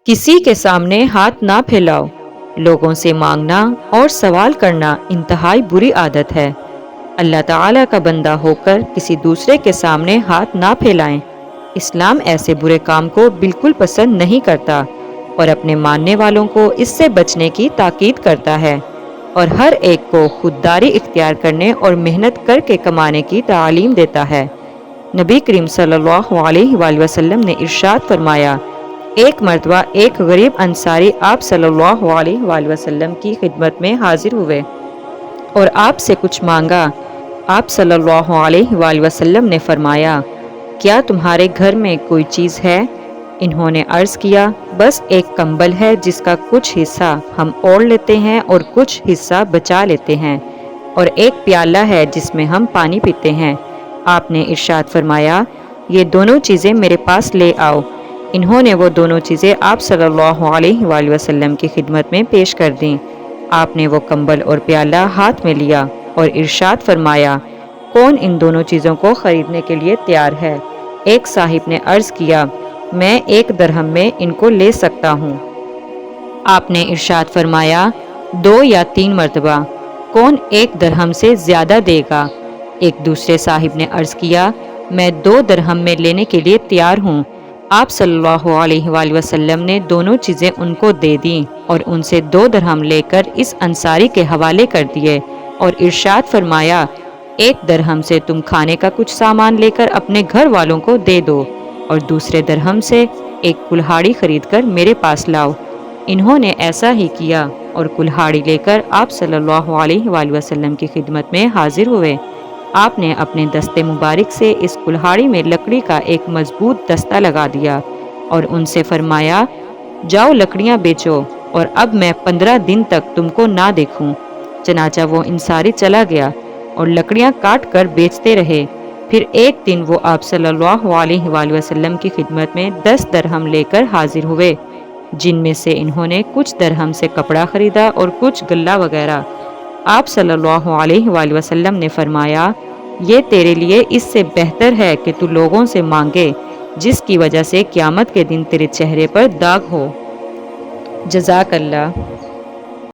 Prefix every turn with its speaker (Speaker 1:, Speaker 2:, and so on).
Speaker 1: کسی کے سامنے ہاتھ نہ پھیلاؤ۔ لوگوں سے مانگنا اور سوال کرنا انتہائی بری عادت ہے۔ اللہ تعالیٰ کا بندہ ہو کر کسی دوسرے کے سامنے ہاتھ نہ پھیلائیں۔ اسلام ایسے برے کام کو بالکل پسند نہیں کرتا اور اپنے ماننے والوں کو اس سے بچنے کی تاکید کرتا ہے، اور ہر ایک کو خودداری اختیار کرنے اور محنت کر کے کمانے کی تعلیم دیتا ہے۔ نبی کریم صلی اللہ علیہ وآلہ وسلم نے ارشاد فرمایا، ایک مرتبہ ایک غریب انصاری آپ صلی اللہ علیہ وآلہ وسلم کی خدمت میں حاضر ہوئے اور آپ سے کچھ مانگا۔ آپ صلی اللہ علیہ وآلہ وسلم نے فرمایا، کیا تمہارے گھر میں کوئی چیز ہے؟ انہوں نے عرض کیا، بس ایک کمبل ہے جس کا کچھ حصہ ہم اوڑھ لیتے ہیں اور کچھ حصہ بچا لیتے ہیں، اور ایک پیالہ ہے جس میں ہم پانی پیتے ہیں۔ آپ نے ارشاد فرمایا، یہ دونوں چیزیں میرے پاس لے آؤ۔ انہوں نے وہ دونوں چیزیں آپ صلی اللہ علیہ وآلہ وسلم کی خدمت میں پیش کر دیں۔ آپ نے وہ کمبل اور پیالہ ہاتھ میں لیا اور ارشاد فرمایا، کون ان دونوں چیزوں کو خریدنے کے لیے تیار ہے؟ ایک صاحب نے عرض کیا، میں 1 درہم میں ان کو لے سکتا ہوں۔ آپ نے ارشاد فرمایا، 2 یا 3 مرتبہ۔ کون 1 درہم سے زیادہ دے گا؟ ایک دوسرے صاحب نے عرض کیا، میں 2 درہم میں لینے کے لیے تیار ہوں۔ آپ صلی اللہ علیہ وآلہ وسلم نے دونوں چیزیں ان کو دے دیں اور ان سے 2 درہم لے کر اس انصاری کے حوالے کر دیے اور ارشاد فرمایا، 1 درہم سے تم کھانے کا کچھ سامان لے کر اپنے گھر والوں کو دے دو اور دوسرے درہم سے ایک کلہاڑی خرید کر میرے پاس لاؤ۔ انہوں نے ایسا ہی کیا اور کلہاڑی لے کر آپ صلی اللہ علیہ وآلہ وسلم کی خدمت میں حاضر ہوئے۔ آپ نے اپنے دستے مبارک سے اس کلہاڑی میں لکڑی کا ایک مضبوط دستہ لگا دیا اور ان سے فرمایا، جاؤ لکڑیاں بیچو اور اب میں 15 دن تک تم کو نہ دیکھوں۔ چنانچہ وہ انصاری چلا گیا اور لکڑیاں کاٹ کر بیچتے رہے۔ پھر ایک دن وہ آپ صلی اللہ علیہ وآلہ وسلم کی خدمت میں 10 درہم لے کر حاضر ہوئے، جن میں سے انہوں نے کچھ درہم سے کپڑا خریدا اور کچھ غلہ وغیرہ۔ آپ صلی اللہ علیہ وآلہ وسلم نے فرمایا، یہ تیرے لیے اس سے بہتر ہے کہ تو لوگوں سے مانگے جس کی وجہ سے قیامت کے دن تیرے چہرے پر داغ ہو۔ جزاک اللہ۔